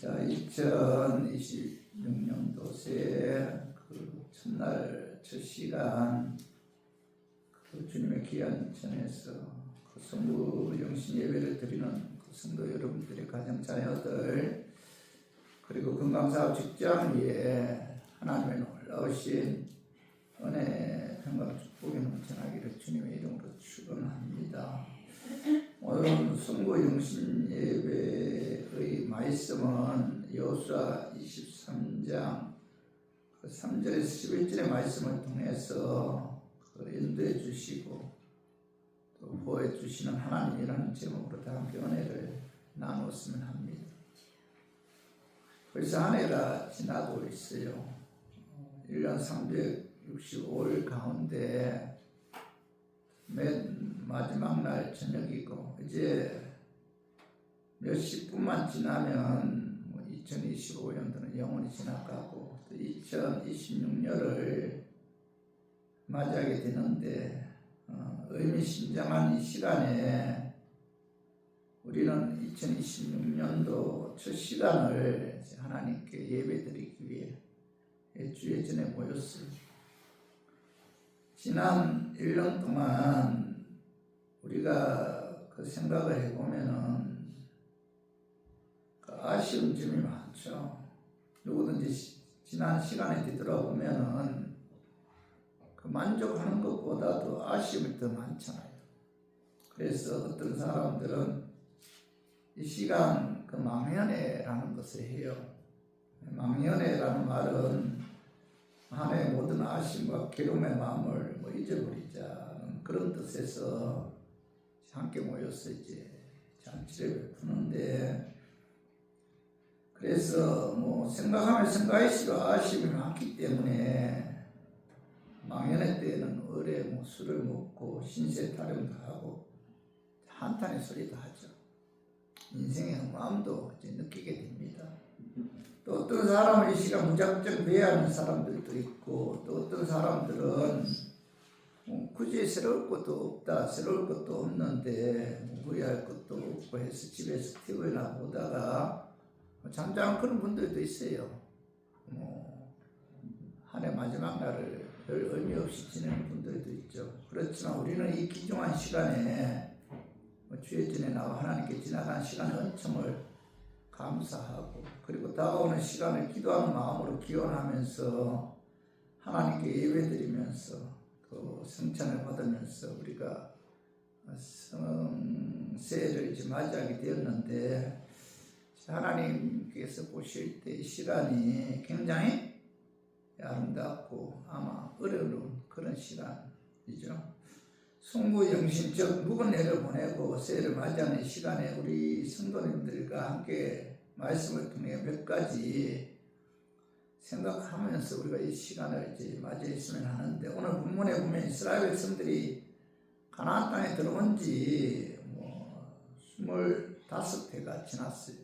자, 2026년도 새해 그 첫날 첫 시간 그 주님의 귀한 전에서 그 성부 영신 예배를 드리는 그 성도 여러분들의 가정 자녀들 그리고 건강사업 직장 위에 하나님의 놀라우신 은혜, 평강, 축복이 넘쳐나기를 주님의 이름으로 축원합니다. 오늘 성부 영신 예배의 말씀은 여호수아 23장 3절에서 11절의 말씀을 통해서 인도해 주시고 또 보호해 주시는 하나님이라는 제목으로 다 함께 은혜를 나눴으면 합니다. 벌써 한 해가 지나고 있어요. 1년 365일 가운데 맨 마지막 날 저녁이고 이제 몇십 분만 지나면 2025년도는 영원히 지나가고 또 2026년을 맞이하게 되는데 의미심장한 이 시간에 우리는 2026년도 첫 시간을 하나님께 예배드리기 위해 주의 전에 모였어요. 지난 1년 동안 우리가 그 생각을 해보면은 그 아쉬운 점이 많죠. 누구든지 지난 시간에 뒤돌아보면은 그 만족하는 것보다도 아쉬움이 더 많잖아요. 그래서 어떤 사람들은 이 시간 그 망연회라는 것을 해요. 망연회라는 말은 한 해의 모든 아쉬움과 괴로움의 마음을 잊어버리자는 그런 뜻에서 함께 모여서 이제 잔치를 베푸는데 그래서 생각하면 생각할수록 아쉬움이 많기 때문에 망연회 때에는 어뢰 술을 먹고 신세 타령도 하고 한탄의 소리도 하죠. 인생의 허무함도 이제 느끼게 됩니다. 또 어떤 사람은 이 시간 무작정 배회하는 사람들도 있고 또 어떤 사람들은 굳이 새로울 것도 없다, 새로울 것도 없는데 후회할 것도 없고 해서 집에서 TV나 보다가 잠자는 그런 분들도 있어요. 한 해 마지막 날을 별 의미 없이 지내는 분들도 있죠. 그렇지만 우리는 이 귀중한 시간에 주의 전에 나와 하나님께 지나간 시간의 은총을 감사하고 그리고 다가오는 시간을 기도하는 마음으로 기원하면서 하나님께 예배드리면서 또 성찬을 받으면서 우리가 새해를 이제 맞이하게 되었는데 하나님께서 보실 때 이 시간이 굉장히 아름답고 아마 어려운 그런 시간이죠. 성부 영신 즉 묵은 해를 보내고 새해를 맞이하는 시간에 우리 성도님들과 함께 말씀을 통해 몇 가지 생각하면서 우리가 이 시간을 이제 맞이했으면 하는데 오늘 본문에 보면 이스라엘 백성들이 가나안 땅에 들어온 지 25해가 지났어요.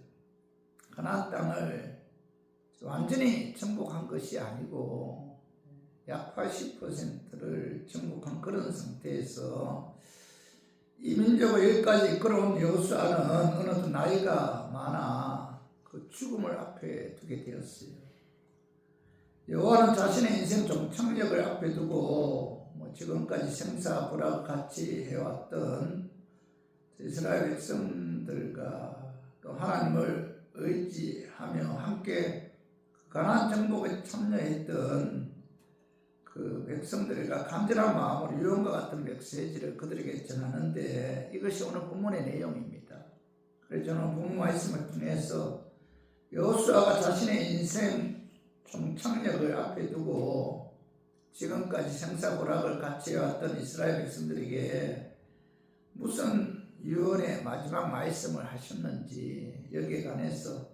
가나안 땅을 완전히 정복한 것이 아니고 약 80%를 정복한 그런 상태에서 이민족을 여기까지 이끌어온 여호수아는 어느덧 나이가 많아 그 죽음을 앞에 두게 되었어요. 여호와는 자신의 인생 종착역을 앞에 두고 지금까지 생사불락 같이 해왔던 이스라엘 백성들과 또 하나님을 의지하며 함께 가나안 정복에 참여했던 그 백성들과 간절한 마음으로 유언과 같은 메시지를 그들에게 전하는데 이것이 오늘 본문의 내용입니다. 그래서 저는 본문 말씀을 통해서 여호수아가 자신의 인생 종착역을 앞에 두고 지금까지 생사불락을 같이 해왔던 이스라엘 백성들에게 무슨 유언의 마지막 말씀을 하셨는지 여기에 관해서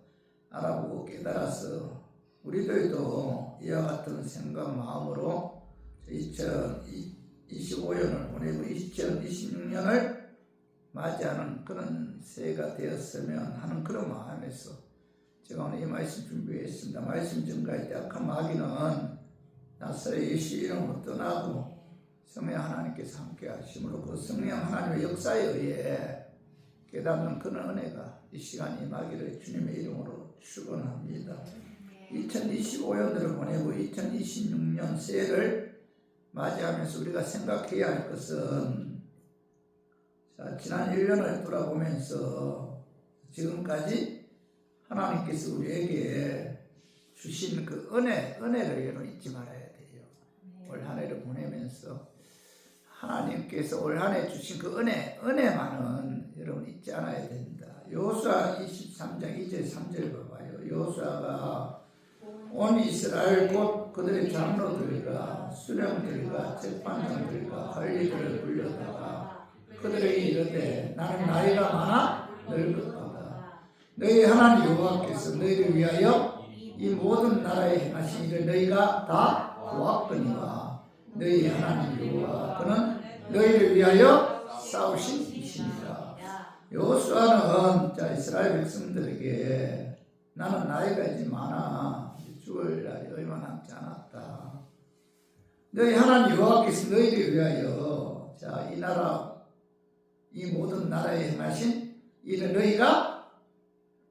알아보고 깨달아서 우리들도 이와 같은 생각 마음으로 2025년을 보내고 2026년을 맞이하는 그런 새해가 되었으면 하는 그런 마음에서 제가 오늘 이 말씀 준비했습니다. 말씀 전가에 약한 마귀는 나사렛 예수 이름으로 떠나고 성령 하나님께서 함께 하심으로 그 성령 하나님의 역사에 의해 깨닫는 그런 은혜가 이 시간 임하기를 주님의 이름으로 축원합니다. 2025년으로 보내고 2026년 새해를 맞이하면서 우리가 생각해야 할 것은, 자, 지난 1년을 돌아보면서 지금까지 하나님께서 우리에게 주신 그 은혜를 여러분 잊지 말아야 돼요. 올 한 해를 보내면서 하나님께서 올 한 해 주신 그 은혜만은 여러분 잊지 않아야 된다. 여호수아 23장 2절 3절 봐봐요. 여호수아가 온 이스라엘 곧 그들의 장로들과 수령들과 재판장들과 관리들을 불러다가 그들에게 이르되 나는 나이가 많아 늙었도다. 너희 하나님 여호와께서 너희를 위하여 이 모든 나라에 행하신 일을 너희가 다 보았거니와 너희 하나님 여호와 그는 너희를 위하여 싸우신 이시니라. 여호수아는 이스라엘 백성들에게 나는 나이가 이제 많아 죽을 날이 얼마 남지 않았다. 너희 하나님 여호와께서 너희를 위하여 이 나라 이 모든 나라에 행하신 일을 너희가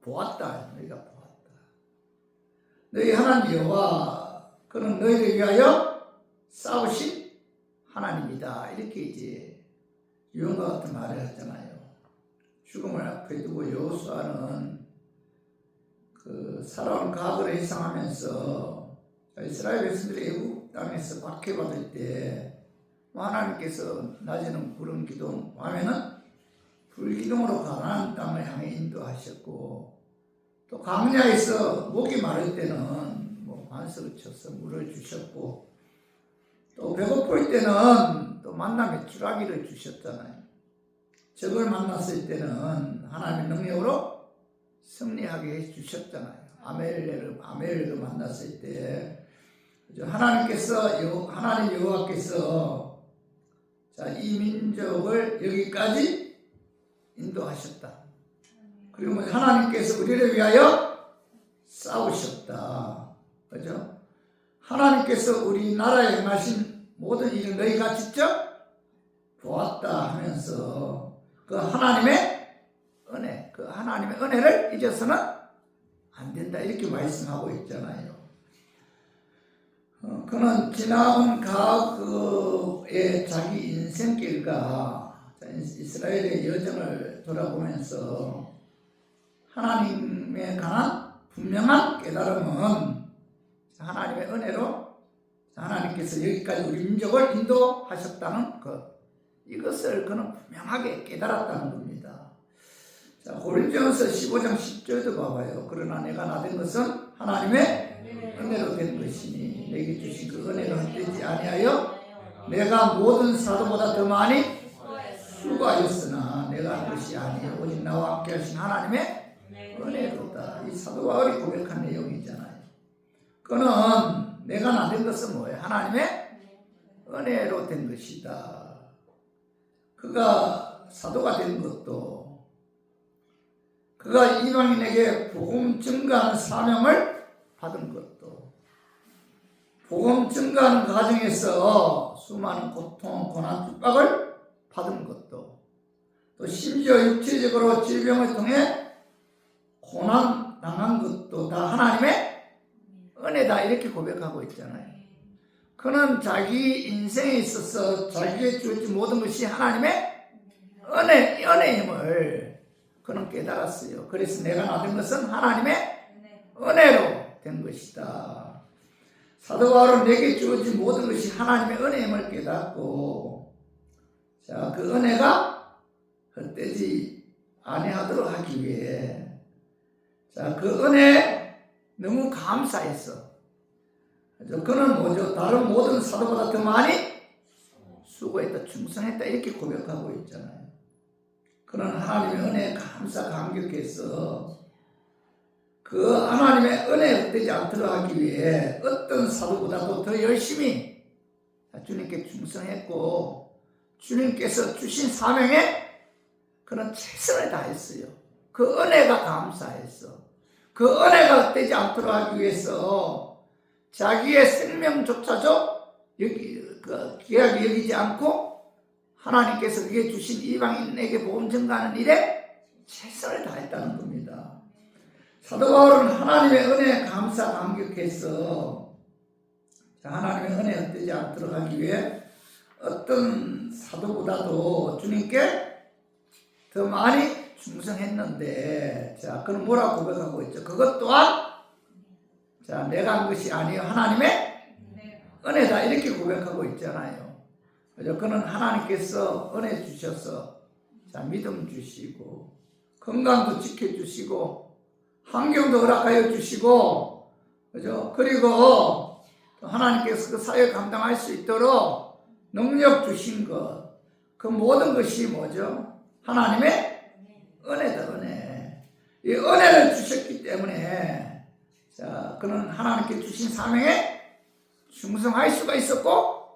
보았다. 너희가 보았다. 너희 하나님 여호와 그는 너희를 위하여 싸우신 하나님이다. 이렇게 이제 유언과 같은 말을 했잖아요. 죽음을 앞에 두고 여호수아는 그 살아온 과거를 회상하면서 이스라엘 백성들이 애국 땅에서 박해받을 때 하나님께서 낮에는 구름 기둥, 밤에는 불 기둥으로 가나안 땅을 향해 인도하셨고, 또 광야에서 목이 마를 때는 반석을 쳐서 물을 주셨고, 또 배고플 때는 또 만남의 주라기를 주셨잖아요. 적을 만났을 때는 하나님의 능력으로 승리하게 해주셨잖아요. 아멜렉을 만났을 때 하나님 여호와께서 이 민족을 여기까지 인도하셨다. 그리고 하나님께서 우리를 위하여 싸우셨다. 그죠? 하나님께서 우리나라에 행하신 모든 일을 너희가 직접 보았다 하면서 그 하나님의 은혜를 잊어서는 안 된다. 이렇게 말씀하고 있잖아요. 그는 지나온 과거의 자기 인생길과 이스라엘의 여정을 돌아보면서 하나님에 관한 분명한 깨달음은 하나님의 은혜로 하나님께서 여기까지 우리 민족을 인도하셨다는 것, 이것을 그는 분명하게 깨달았다는 겁니다. 고린도전서 15장 10절도 봐봐요. 그러나 내가 나된 것은 하나님의 은혜로 된 것이니 내게 주신 그 은혜를 헛되지 아니하여 내가 모든 사도보다 더 많이 수고하였으나 내가 한 것이 아니요 오직 나와 함께 하신 하나님의 은혜로다. 이 사도 바울이 고백한 내용이잖아요. 그는 내가 나된 것은 뭐예요? 하나님의 은혜로 된 것이다. 그가 사도가 된 것도, 그가 이방인에게 복음 증거하는 사명을 받은 것도, 복음 증거하는 과정에서 수많은 고통, 고난, 핍박을 받은 것도, 또 심지어 육체적으로 질병을 통해 고난 당한 것도 다 하나님의 은혜다. 이렇게 고백하고 있잖아요. 그는 자기 인생에 있어서 자기에게 주어진 모든 것이 하나님의 은혜임을 그는 깨달았어요. 그래서 내가 나된 것은 하나님의 은혜로 된 것이다. 사도 바울은 내게 주어진 모든 것이 하나님의 은혜임을 깨닫고, 그 은혜가 헛되지 아니하도록 하기 위해, 그 은혜 너무 감사했어. 그는 다른 모든 사도보다 더 많이 수고했다, 충성했다, 이렇게 고백하고 있잖아요. 그는 하나님의 은혜에 감격해서 그 하나님의 은혜에 헛되지 않도록 하기 위해 어떤 사도보다도 더 열심히 주님께 충성했고, 주님께서 주신 사명에 그는 최선을 다했어요. 그 은혜가 감사했어. 그 은혜가 헛되지 않도록 하기 위해서 자기의 생명조차도 귀하게 여기지 않고 하나님께서 그에게 주신 이방인에게 복음 전가하는 일에 최선을 다했다는 겁니다. 사도 바울은 하나님의 은혜에 감사 감격해서 하나님의 은혜에 헛되지 않도록 하기 위해 어떤 사도보다도 주님께 더 많이 충성했는데, 자, 그는 뭐라고 고백하고 있죠? 그것 또한 내가 한 것이 아니요 하나님의 은혜다, 이렇게 고백하고 있잖아요. 그죠? 그는 하나님께서 은혜 주셔서 믿음 주시고 건강도 지켜주시고 환경도 허락하여 주시고, 그죠? 그리고 하나님께서 그 사회 감당할 수 있도록 능력 주신 것, 그 모든 것이 뭐죠? 하나님의 은혜다, 은혜. 이 은혜를 주셨기 때문에 그는 하나님께 주신 사명에 충성할 수가 있었고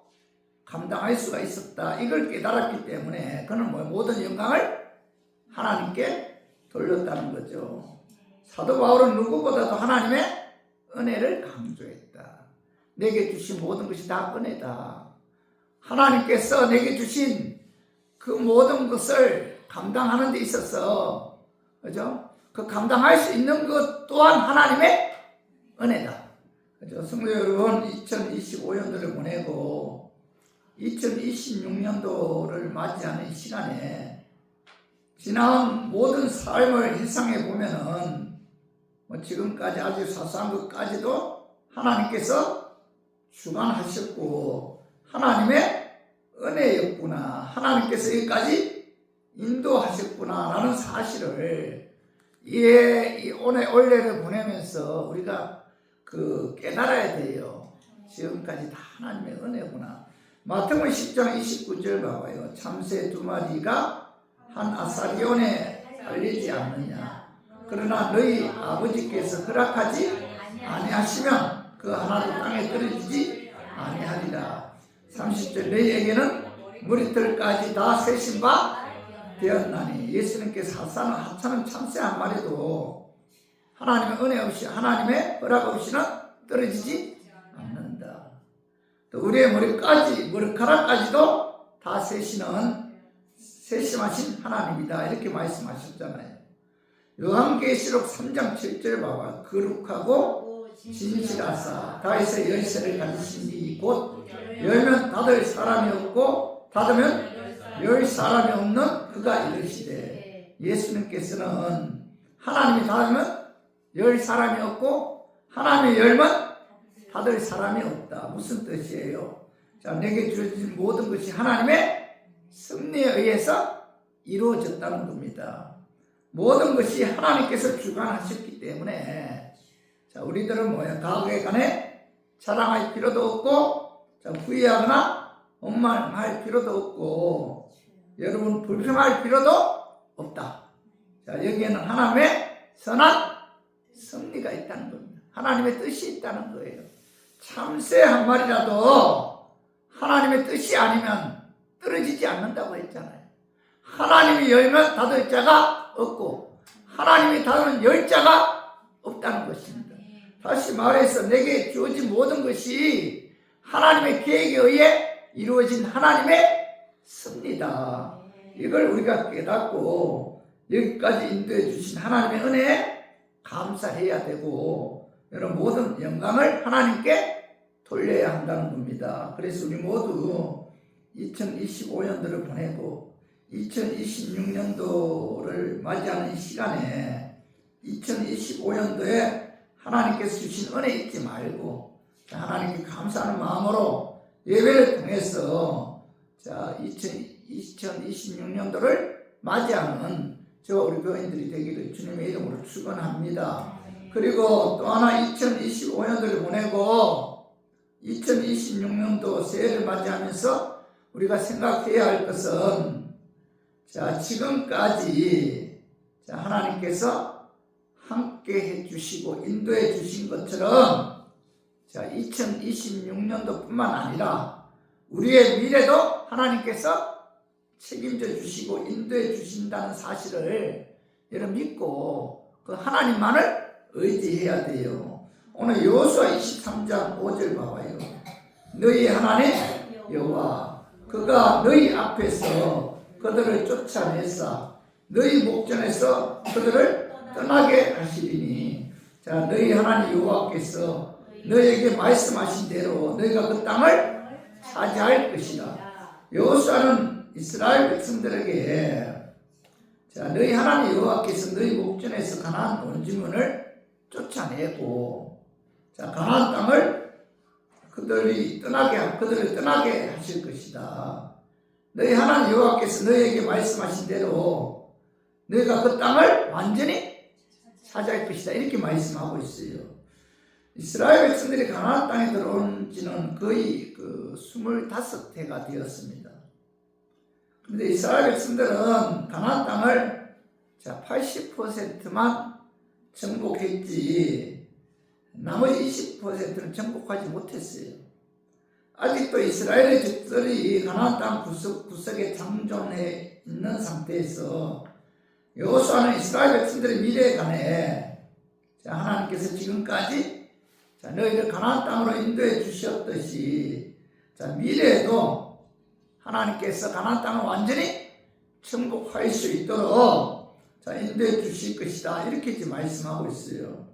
감당할 수가 있었다, 이걸 깨달았기 때문에 그는 모든 영광을 하나님께 돌렸다는 거죠. 사도 바울은 누구보다도 하나님의 은혜를 강조했다. 내게 주신 모든 것이 다 은혜다. 하나님께서 내게 주신 그 모든 것을 감당하는 데 있어서, 그죠? 그 감당할 수 있는 것 또한 하나님의 은혜다. 그죠? 성도 여러분, 2025년도를 보내고 2026년도를 맞이하는 시간에 지난 모든 삶을 회상해 보면은 지금까지 아주 사소한 것까지도 하나님께서 주관하셨고 하나님의 은혜였구나, 하나님께서 여기까지 인도하셨구나 라는 사실을 이 오늘 올해를 보내면서 우리가 깨달아야 돼요. 지금까지 다 하나님의 은혜구나. 마태복음 10장 29절 봐봐요. 참새 2마리가 한 아사리온에 달리지 않느냐. 그러나 너희 아버지께서 허락하지 아니하시면 그 하나도 땅에 떨어지지 아니하리라. 30절 너희에게는 머리털까지 다 세신 바 되었나니. 예수님께서 하찮은 참새 한 마리도 하나님의 은혜 없이, 하나님의 허락 없이는 떨어지지 않는다. 또 우리의 머리카락까지도 다 세심하신 하나님이다, 이렇게 말씀하셨잖아요. 요한계시록 3장 7절 봐봐. 거룩하고 진실하사 다윗의 열쇠를 가지신 이 곧 열면 닫을 사람이 없고 닫으면 열 사람이 없는 그가 이르시되, 예수님께서는 하나님이 닫으면 열 사람이 없고 하나님이 열면 닫을 사람이 없다. 무슨 뜻이에요? 내게 주어진 모든 것이 하나님의 섭리에 의해서 이루어졌다는 겁니다. 모든 것이 하나님께서 주관하셨기 때문에 우리들은 가족에 관해 자랑할 필요도 없고 후회하거나 원망할 필요도 없고 여러분 불평할 필요도 없다. 여기에는 하나님의 선한 섭리가 있다는 겁니다. 하나님의 뜻이 있다는 거예요. 참새 한 마리라도 하나님의 뜻이 아니면 떨어지지 않는다고 했잖아요. 하나님이 열면 닫을 자가 없고 하나님이 닫으면 열 자가 없다는 것입니다. 다시 말해서 내게 주어진 모든 것이 하나님의 계획에 의해 이루어진 하나님의 섭리다. 이걸 우리가 깨닫고 여기까지 인도해 주신 하나님의 은혜에 감사해야 되고, 여러분 모든 영광을 하나님께 돌려야 한다는 겁니다. 그래서 우리 모두 2025년도를 보내고 2026년도를 맞이하는 이 시간에 2025년도에 하나님께서 주신 은혜 잊지 말고 하나님께 감사하는 마음으로 예배를 통해서 2026년도를 맞이하는 저와 우리 교인들이 되기를 주님의 이름으로 축원합니다. 그리고 또 하나 2025년도를 보내고 2026년도 새해를 맞이하면서 우리가 생각해야 할 것은 지금까지 하나님께서 함께 해주시고 인도해 주신 것처럼 2026년도 뿐만 아니라 우리의 미래도 하나님께서 책임져 주시고 인도해 주신다는 사실을 여러분 믿고 그 하나님만을 의지해야 돼요. 오늘 여호수아 23장 5절 봐봐요. 너희 하나님 여호와 그가 너희 앞에서 그들을 쫓아내사 너희 목전에서 그들을 떠나게 하시리니 자, 너희 하나님 여호와께서 너희에게 말씀하신 대로 너희가 그 땅을 차지할 것이다. 여호수아는 이스라엘 백성들에게 자, 너희 하나님 여호와께서 너희 목전에서 가나안 원주민을 쫓아내고 자, 가나안 땅을 그들을 떠나게 하실 것이다. 너희 하나님 여호와께서 너희에게 말씀하신 대로 너희가 그 땅을 완전히 차지할 것이다. 이렇게 말씀하고 있어요. 이스라엘 백성들이 가나안 땅에 들어온 지는 거의 25해가 되었습니다. 그런데 이스라엘 백성들은 가나안 땅을 80%만 정복했지 나머지 20%는 정복하지 못했어요. 아직도 이스라엘의 족들이 가나안 땅 구석에 장존해 있는 상태에서 여호수아는 이스라엘 백성들의 미래에 관해 하나님께서 지금까지 너희를 가나안 땅으로 인도해 주셨듯이 미래에도 하나님께서 가나안 땅을 완전히 정복할 수 있도록 인도해 주실 것이다. 이렇게 지금 말씀하고 있어요.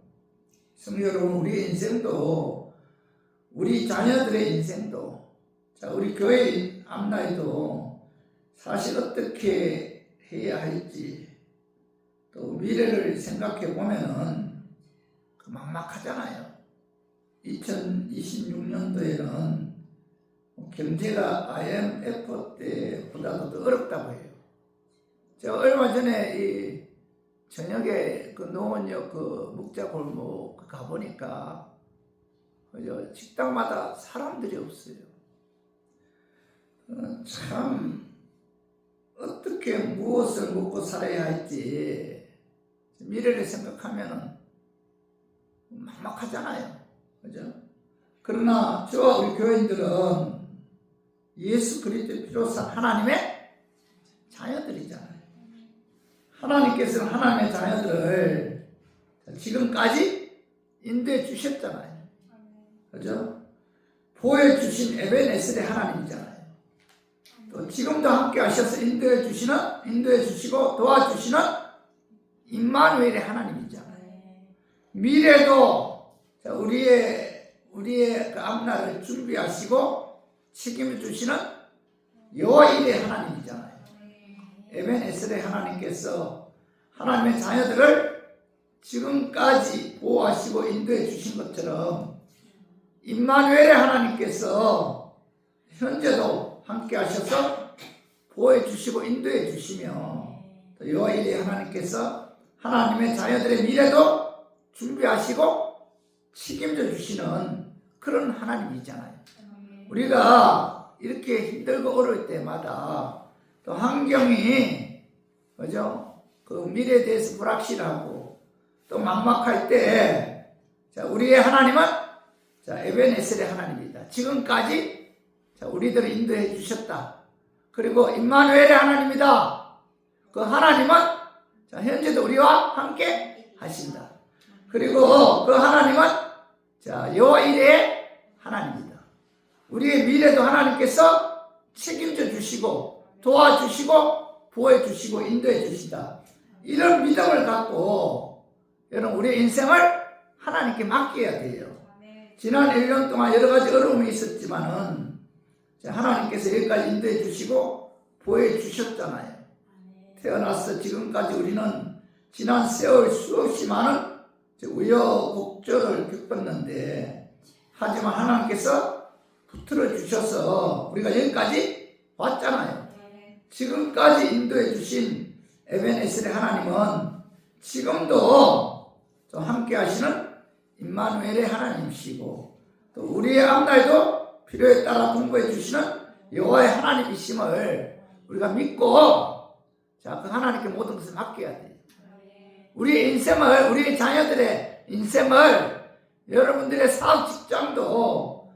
성도 여러분, 우리의 인생도 우리 자녀들의 인생도 우리 교회 앞날도 사실 어떻게 해야 할지 또 미래를 생각해 보면은 막막하잖아요. 2026년도에는 경제가 IMF 때보다도 더 어렵다고 해요. 제가 얼마 전에 저녁에 노원역 묵자골목 가보니까 식당마다 사람들이 없어요. 참 어떻게 무엇을 먹고 살아야 할지 미래를 생각하면 막막하잖아요. 그죠? 그러나 저와 우리 교인들은 예수 그리스도의 피로 산 하나님의 자녀들이잖아요. 하나님께서는 하나님의 자녀들을 지금까지 인도해 주셨잖아요. 그죠? 보호해 주신 에벤에셀의 하나님이잖아요. 또 지금도 함께 하셔서 인도해 주시고 도와주시는 임마누엘의 하나님이잖아요. 미래도 우리의 그 앞날을 준비하시고 책임을 주시는 여호와의 하나님이잖아요. 에벤에셀의 하나님께서 하나님의 자녀들을 지금까지 보호하시고 인도해 주신 것처럼 임마누엘의 하나님께서 현재도 함께 하셔서 보호해 주시고 인도해 주시며 또 여호와의 하나님께서 하나님의 자녀들의 미래도 준비하시고 책임져 주시는 그런 하나님이잖아요. 우리가 이렇게 힘들고 어려울 때마다 또 환경이 그죠? 그 미래에 대해서 불확실하고 또 막막할 때 우리의 하나님은 에벤에셀의 하나님이다. 지금까지 우리들을 인도해 주셨다. 그리고 임마누엘의 하나님이다. 그 하나님은 현재도 우리와 함께 하신다. 그리고 그 하나님은 여호와 이레의 하나님이다. 우리의 미래도 하나님께서 책임져 주시고 도와주시고 보호해 주시고 인도해 주시다. 이런 믿음을 갖고 여러분 우리의 인생을 하나님께 맡겨야 돼요. 지난 1년 동안 여러 가지 어려움이 있었지만은 하나님께서 여기까지 인도해 주시고 보호해 주셨잖아요. 태어나서 지금까지 우리는 지난 세월 수없이 많은 우여곡절을 겪었는데 하지만 하나님께서 붙들어 주셔서 우리가 여기까지 왔잖아요. 지금까지 인도해 주신 에벤에셀의 하나님은 지금도 함께 하시는 임마누엘의 하나님이시고 또 우리의 앞날도 필요에 따라 공부해 주시는 여호와의 하나님이심을 우리가 믿고 그 하나님께 모든 것을 맡겨야 돼요. 우리의 인생을, 우리의 자녀들의 인생을, 여러분들의 사업 직장도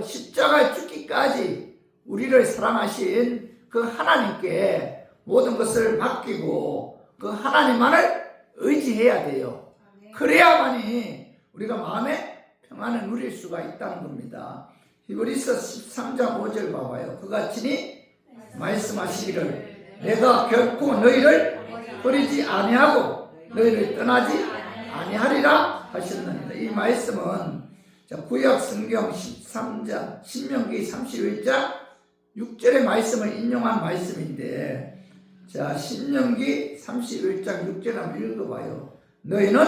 십자가에 죽기까지 우리를 사랑하신 그 하나님께 모든 것을 맡기고 그 하나님만을 의지해야 돼요. 그래야만이 우리가 마음의 평안을 누릴 수가 있다는 겁니다. 히브리서 13장 5절 봐봐요. 그같이 말씀하시기를 내가 결코 너희를 버리지 아니하고 너희를 떠나지 아니하리라 하셨느니라. 이 말씀은 구약 성경 13장 신명기 31장 6절의 말씀을 인용한 말씀인데, 자, 신명기 31장 6절 한번 읽어봐요. 너희는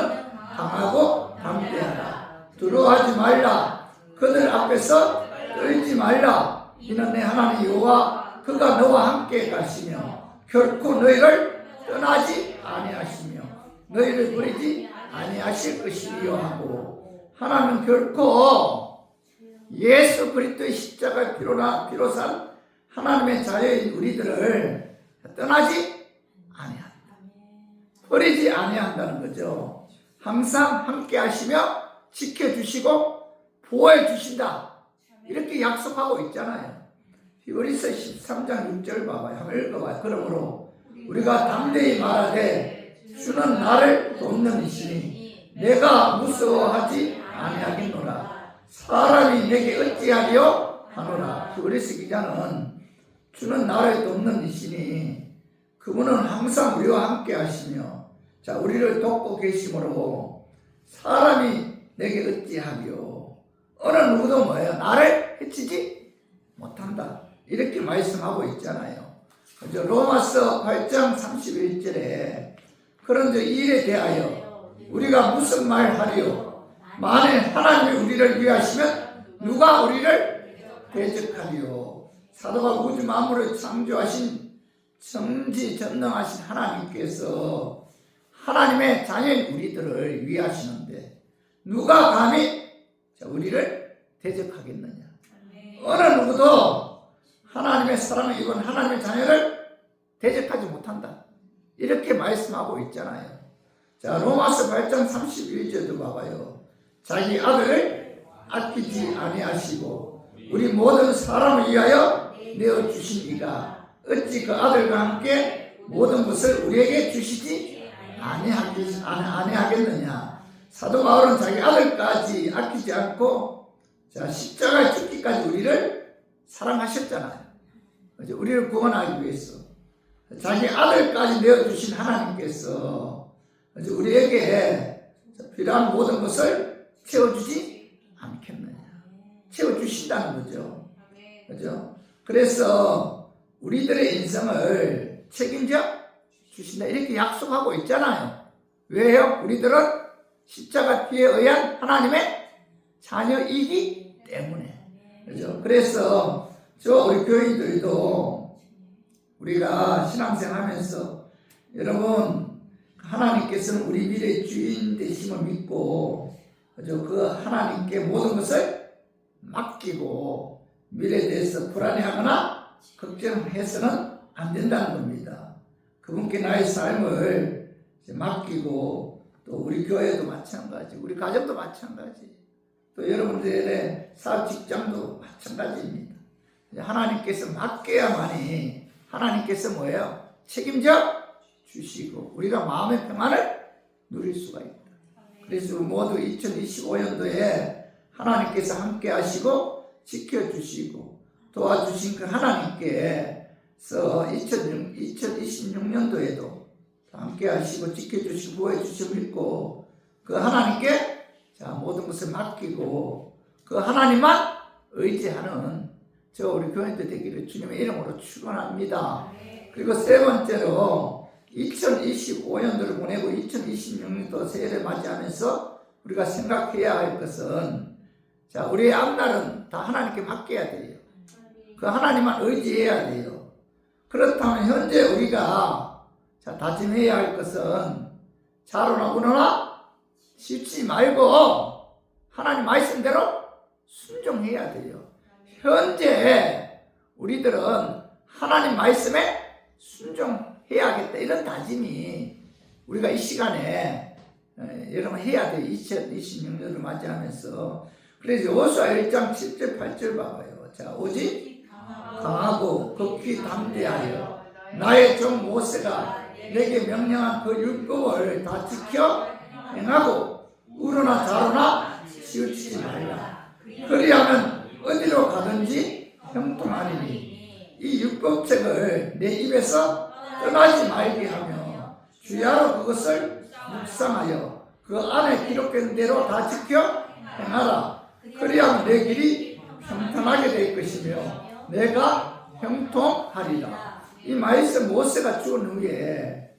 강하고 담대하라. 두려워하지 말라. 그들 앞에서 떨지 말라. 이는 내 하나님 여호와 그가 너와 함께 가시며 결코 너희를 떠나지 아니하시며 너희를 버리지 아니하실 것이요 하고, 하나님은 결코 예수 그리스도의 십자가 비로산 하나님의 자녀인 우리들을 떠나지 아니한다. 버리지 아니한다는 거죠. 항상 함께 하시며 지켜주시고 보호해 주신다. 이렇게 약속하고 있잖아요. 히브리서 13장 6절 봐봐요. 한번 읽어봐요. 그러므로 우리가 담대히 말하되 주는 나를 돕는 이시니 내가 무서워하지 아니하겠노라. 사람이 내게 어찌하리요 하노라. 히브리서 기자는 주는 나를 돕는 이시니 그분은 항상 우리와 함께 하시며, 자, 우리를 돕고 계심으로 사람이 내게 어찌하리요. 어느 누구도 뭐예요? 나를 해치지 못한다. 이렇게 말씀하고 있잖아요. 그죠? 로마서 8장 31절에 그런데 이 일에 대하여 우리가 무슨 말 하리요? 만일 하나님이 우리를 위하시면 누가 우리를 대적하리요? 사도가 우주 만물을 창조하신 전지전능하신 하나님께서 하나님의 자녀인 우리들을 위하시는데 누가 감히 우리를 대적하겠느냐? 어느 누구도 하나님의 사랑을 입은 하나님의 자녀를 대적하지 못한다. 이렇게 말씀하고 있잖아요. 자, 로마서 8장 31절도 봐봐요. 자기 아들을 아끼지 아니하시고 우리 모든 사람을 위하여 내어주신 이가 어찌 그 아들과 함께 모든 것을 우리에게 주시지 아니하겠느냐. 사도 바울은 자기 아들까지 아끼지 않고, 자, 십자가에 죽기까지 우리를 사랑하셨잖아요. 우리를 구원하기 위해서 자기 아들까지 내어주신 하나님께서 우리에게 필요한 모든 것을 채워주지 않겠느냐. 채워주신다는 거죠. 그죠? 그래서 우리들의 인생을 책임져 주신다. 이렇게 약속하고 있잖아요. 왜요? 우리들은 십자가 피에 의한 하나님의 자녀이기 때문에. 그죠? 그래서 우리 교인들도 우리가 신앙생활 하면서 여러분, 하나님께서는 우리 미래의 주인 되심을 믿고, 그죠? 그 하나님께 모든 것을 맡기고 미래에 대해서 불안해하거나 걱정해서는 안 된다는 겁니다. 그분께 나의 삶을 맡기고, 또 우리 교회도 마찬가지, 우리 가정도 마찬가지, 또 여러분들의 사업 직장도 마찬가지입니다. 하나님께서 맡겨야만이 하나님께서 뭐예요? 책임져 주시고 우리가 마음의 평안을 누릴 수가 있다. 그래서 모두 2025년도에 하나님께서 함께 하시고 지켜주시고 도와주신 그 하나님께서 2026년도에도 함께 하시고 지켜주시고 보호해주시고 믿고 그 하나님께, 자, 모든 것을 맡기고 그 하나님만 의지하는 우리 교인들 되기를 주님의 이름으로 축원합니다. 그리고 세 번째로 2025년도를 보내고 2026년도 새해를 맞이하면서 우리가 생각해야 할 것은, 자, 우리의 앞날은 다 하나님께 맡겨야 돼요. 그 하나님만 의지해야 돼요. 그렇다면 현재 우리가, 자, 다짐해야 할 것은 자로나 우노나 씹지 말고 하나님 말씀대로 순종해야 돼요. 현재 우리들은 하나님 말씀에 순종해야겠다, 이런 다짐이 우리가 이 시간에 여러분 해야 돼요. 2026년을 맞이하면서. 그래서 여호수아 1장 7절 8절 봐봐요. 자, 오직 강하고 극히 담대하여 나의 종 모세가 내게 명령한 그 율법을 다 지켜 행하고 우로나 좌로나 치우치지 말라. 그리하면 어디로 가든지 형통하리니 이 율법책을 내 입에서 떠나지 말게 하며 주야로 그것을 묵상하여 그 안에 기록된 대로 다 지켜 행하라. 그리하면 내 길이 평탄하게 될 것이며 내가 형통하리라. 이 말씀 모세가 죽은 후에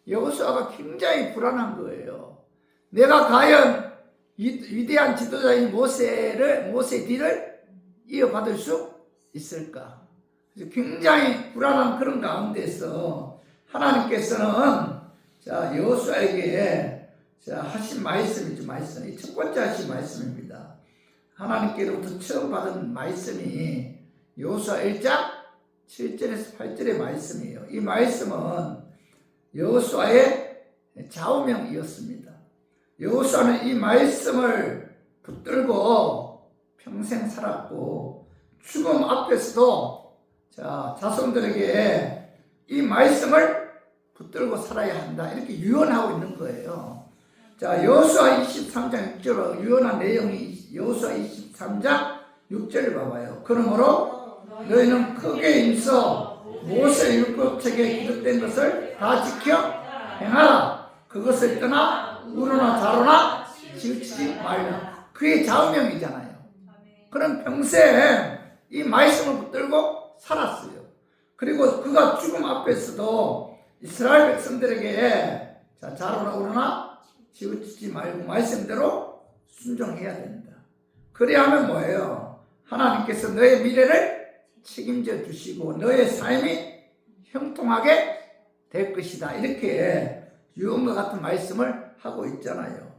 여호수아가 굉장히 불안한 거예요. 내가 과연 위대한 지도자인 모세의 뒤를 이어받을 수 있을까? 그래서 굉장히 불안한 그런 가운데서 하나님께서는 여호수아에게 하신 말씀이죠. 말씀이 첫 번째 하신 말씀입니다. 하나님께로부터 처음 받은 말씀이 여호수아 1장 7절에서 8절의 말씀이에요. 이 말씀은 여호수아의 좌우명이었습니다. 여호수아는 이 말씀을 붙들고 평생 살았고 죽음 앞에서도 자손들에게 이 말씀을 붙들고 살아야 한다 이렇게 유언하고 있는 거예요. 여호수아 23장 6절 유언한 내용이 여호수아 23장 6절을 봐봐요. 그러므로 너희는 크게 힘써 모세 율법책에 기록된 것을 다 지켜 행하라. 그것을 떠나 우로나 좌로나 치우치지 말라. 그게 좌우명이잖아요. 그럼 평생 이 말씀을 붙들고 살았어요. 그리고 그가 죽음 앞에서도 이스라엘 백성들에게 좌로나 우로나 치우치지 말고 말씀대로 순종해야 된다. 그래야 하면 뭐예요? 하나님께서 너의 미래를 책임져 주시고 너의 삶이 형통하게 될 것이다. 이렇게 유언과 같은 말씀을 하고 있잖아요.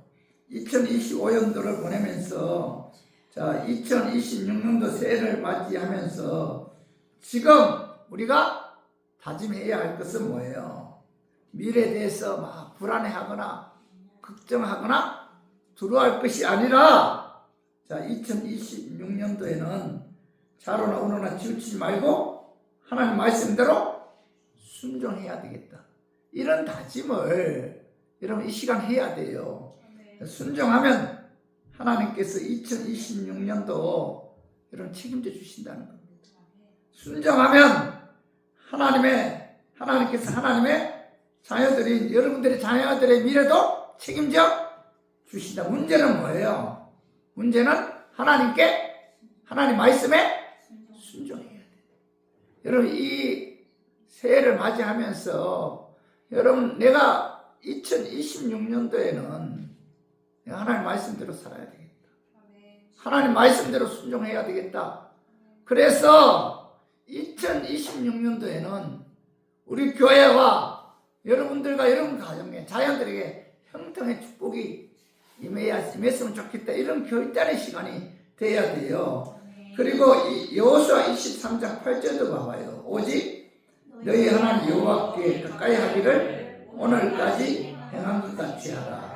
2025년도를 보내면서 2026년도 새해를 맞이하면서 지금 우리가 다짐해야 할 것은 뭐예요? 미래에 대해서 막 불안해하거나 걱정하거나 두려워할 것이 아니라 2026년도에는 좌로나 우로나 치우치지 말고 하나님 말씀대로 순종해야 되겠다. 이런 다짐을 여러분 이 시간 해야 돼요. 순종하면 하나님께서 2026년도 여러분 책임져 주신다는 겁니다. 순종하면 하나님께서 하나님의 자녀들인 여러분들의 자녀들의 미래도 책임져 주신다. 문제는 뭐예요? 문제는 하나님 말씀에 순종해야 돼요. 여러분 이 새해를 맞이하면서 여러분 내가 2026년도에는 하나님 말씀대로 살아야 되겠다. 하나님 말씀대로 순종해야 되겠다. 그래서 2026년도에는 우리 교회와 여러분들과 여러분 가정에 자녀들에게 형통의 축복이 임했으면 좋겠다. 이런 결단의 시간이 돼야 돼요. 그리고 여호수아 23장 8절도 봐봐요. 오직 너희 하나님 여호와께 가까이 하기를 오늘까지 행한 것 같이 하라.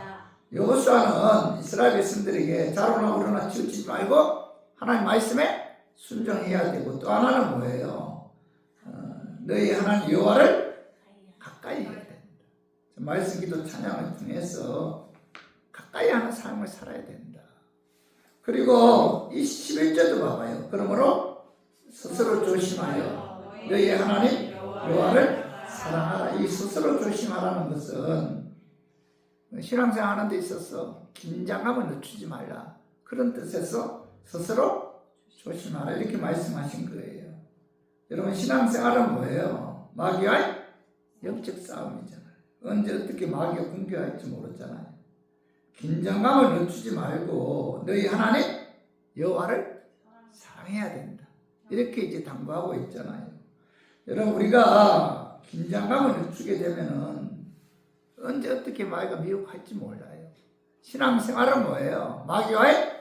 여호수아는 이스라엘 백성들에게 좌로나 우로나 치우치지 말고 하나님 말씀에 순종해야 되고 또 하나는 뭐예요? 너희 하나님 여호와를 가까이 해야 된다. 말씀 기도 찬양을 통해서 가까이 하는 삶을 살아야 된다. 그리고 이 11절도 봐봐요. 그러므로 스스로 조심하여 너희 하나님 여호와를 사랑하라. 이 스스로 조심하라는 것은 신앙생활 하는 데 있어서 긴장감을 늦추지 말라. 그런 뜻에서 스스로 조심하라. 이렇게 말씀하신 거예요. 여러분 신앙생활은 뭐예요? 마귀와의 영적 싸움이잖아요. 언제 어떻게 마귀가 공격할지 모르잖아요. 긴장감을 늦추지 말고 너희 하나님 여호와를 사랑해야 된다. 이렇게 이제 당부하고 있잖아요. 여러분 우리가 긴장감을 늦추게 되면은 언제 어떻게 마귀가 미혹할지 몰라요. 신앙생활은 뭐예요? 마귀와의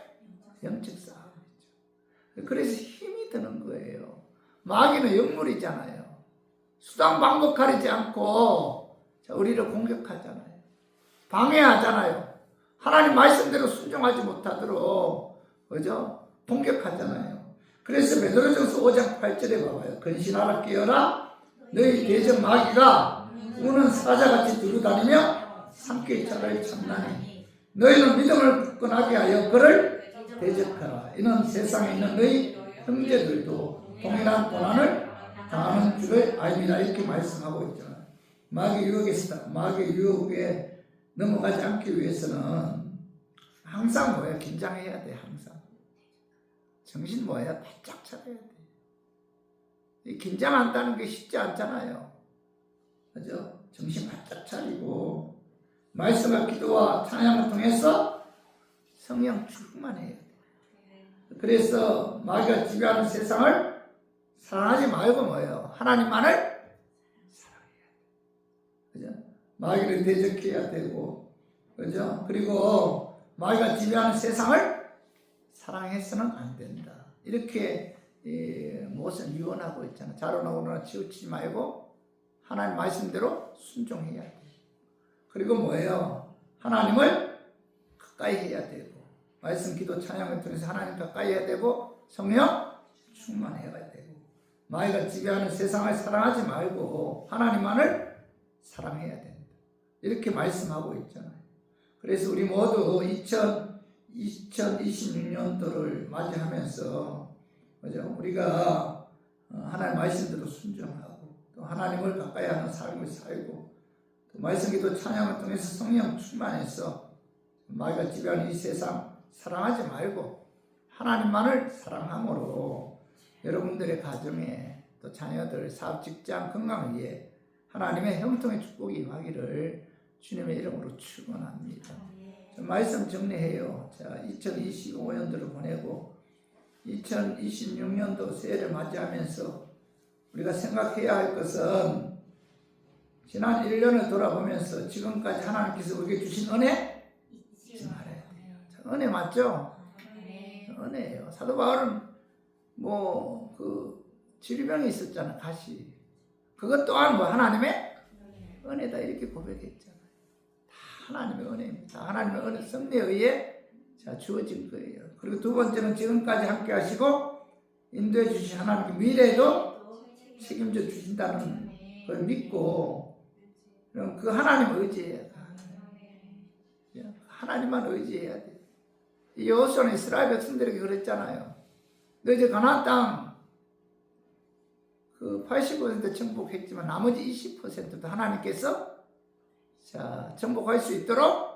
영적 싸움이죠. 그래서 힘이 드는 거예요. 마귀는 영물이잖아요. 수단 방법 가리지 않고 우리를 공격하잖아요. 방해하잖아요. 하나님 말씀대로 순종하지 못하도록 그죠? 공격하잖아요. 그래서 베드로전서 5장 8절에 봐봐요. 근신하라 깨어라 너희 대적 마귀가 우는 사자같이 두루다니며 삼킬 자를 찾나니 너희는 믿음을 굳건하게 하여 그를 대적하라. 이는 세상에 있는 너희 형제들도 동일한 고난을 당하는 줄을 알미라. 이렇게 말씀하고 있잖아요. 마귀 유혹에 넘어가지 않기 위해서는 항상 뭐야? 긴장해야 돼. 항상 정신 뭐야? 바짝 차려야 돼. 이 긴장한다는 게 쉽지 않잖아요. 그죠? 정신 바짝 차리고 말씀과 기도와 찬양을 통해서 성령 충만해야 돼. 그래서 마귀가 지배하는 세상을 사랑하지 말고 뭐예요? 하나님만을 사랑해야 돼. 그죠? 마귀를 대적해야 되고, 그죠? 그리고 마귀가 지배하는 세상을 사랑해서는 안 된다. 이렇게 무엇을 유언하고 있잖아. 자로나오나 치우치지 말고 하나님 말씀대로 순종해야 돼. 그리고 뭐예요? 하나님을 가까이 해야 되고, 말씀, 기도, 찬양을 통해서 하나님 가까이 해야 되고, 성령 충만해야 되고, 마귀가 지배하는 세상을 사랑하지 말고 하나님만을 사랑해야 된다. 이렇게 말씀하고 있잖아요. 그래서 우리 모두 2026년도를 맞이하면서, 그죠? 우리가 하나님 말씀대로 순종하고, 또 하나님을 가까이 하는 삶을 살고, 또 말씀, 기도, 찬양을 통해서 성령 충만해서 마귀가 지배하는 이 세상 사랑하지 말고 하나님만을 사랑함으로 여러분들의 가정에 또 자녀들, 사업, 직장, 건강을 위해 하나님의 형통의 축복이 임하기를 주님의 이름으로 축원합니다. 말씀 정리해요. 자, 2025년도를 보내고 2026년도 새해를 맞이하면서 우리가 생각해야 할 것은 지난 1년을 돌아보면서 지금까지 하나님께서 우리에게 주신 은혜 잊지 말아야 돼요. 자, 은혜 맞죠? 은혜예요. 사도 바울은 질병이 있었잖아. 가시. 그것 또한 하나님의 은혜다 이렇게 고백했잖아요. 다 하나님의 은혜입니다. 다 하나님의 은혜, 섭리에 의해 주어진 거예요. 그리고 두 번째는 지금까지 함께 하시고 인도해 주신 하나님께 미래에도 책임져 주신다는 걸 믿고 그럼 그 하나님을 의지해야 돼. 하나님만 의지해야 돼. 여호수아는 이스라엘 백성들에게 그랬잖아요. 너 이제 가나안 땅 80% 정복했지만 나머지 20%도 하나님께서 정복할 수 있도록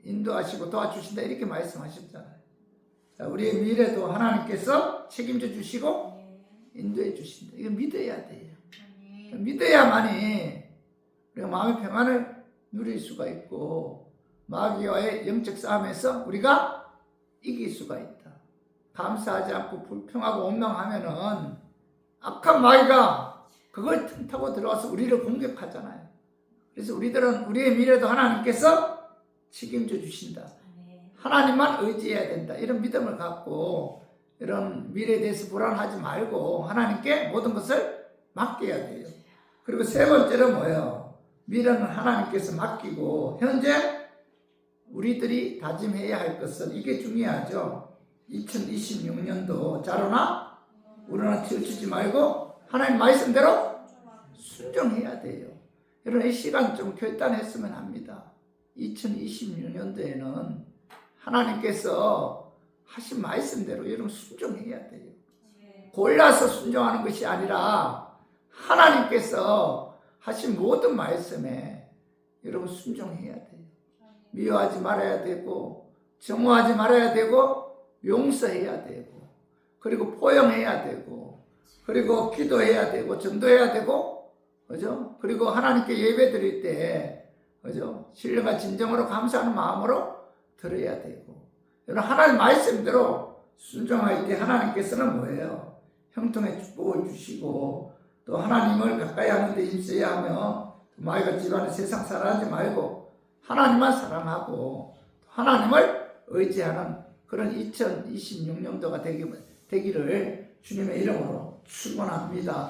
인도하시고 도와주신다 이렇게 말씀하셨잖아요. 우리의 미래도 하나님께서 책임져 주시고 인도해 주신다. 이거 믿어야 돼요. 믿어야만이 우리가 마음의 평안을 누릴 수가 있고 마귀와의 영적 싸움에서 우리가 이길 수가 있다. 감사하지 않고 불평하고 원망하면은 악한 마귀가 그걸 틈타고 들어와서 우리를 공격하잖아요. 그래서 우리들은 우리의 미래도 하나님께서 책임져 주신다. 하나님만 의지해야 된다. 이런 믿음을 갖고 이런 미래에 대해서 불안하지 말고 하나님께 모든 것을 맡겨야 돼요. 그리고 세 번째는 뭐예요? 미래는 하나님께서 맡기고 현재 우리들이 다짐해야 할 것은 이게 중요하죠. 2026년도 자로나 우러나 치우치지 말고 하나님 말씀대로 순종해야 돼요. 여러분 이 시간 좀 결단했으면 합니다. 2026년도에는 하나님께서 하신 말씀대로 여러분 순종해야 돼요. 골라서 순종하는 것이 아니라 하나님께서 하신 모든 말씀에 여러분 순종해야 돼요. 미워하지 말아야 되고 정오하지 말아야 되고 용서해야 되고 그리고 포용해야 되고 그리고 기도해야 되고 전도해야 되고 그죠? 그리고 하나님께 예배 드릴 때 그죠? 신령과 진정으로 감사하는 마음으로 드려야 되고 여러분 하나님 말씀대로 순종할 때 하나님께서는 뭐예요? 형통의 축복을 주시고 또 하나님을 가까이 하는 데 힘써야 하며 마귀가 지배하는 세상 사랑하지 말고 하나님만 사랑하고 하나님을 의지하는 그런 2026년도가 되기를 주님의 이름으로 축원합니다.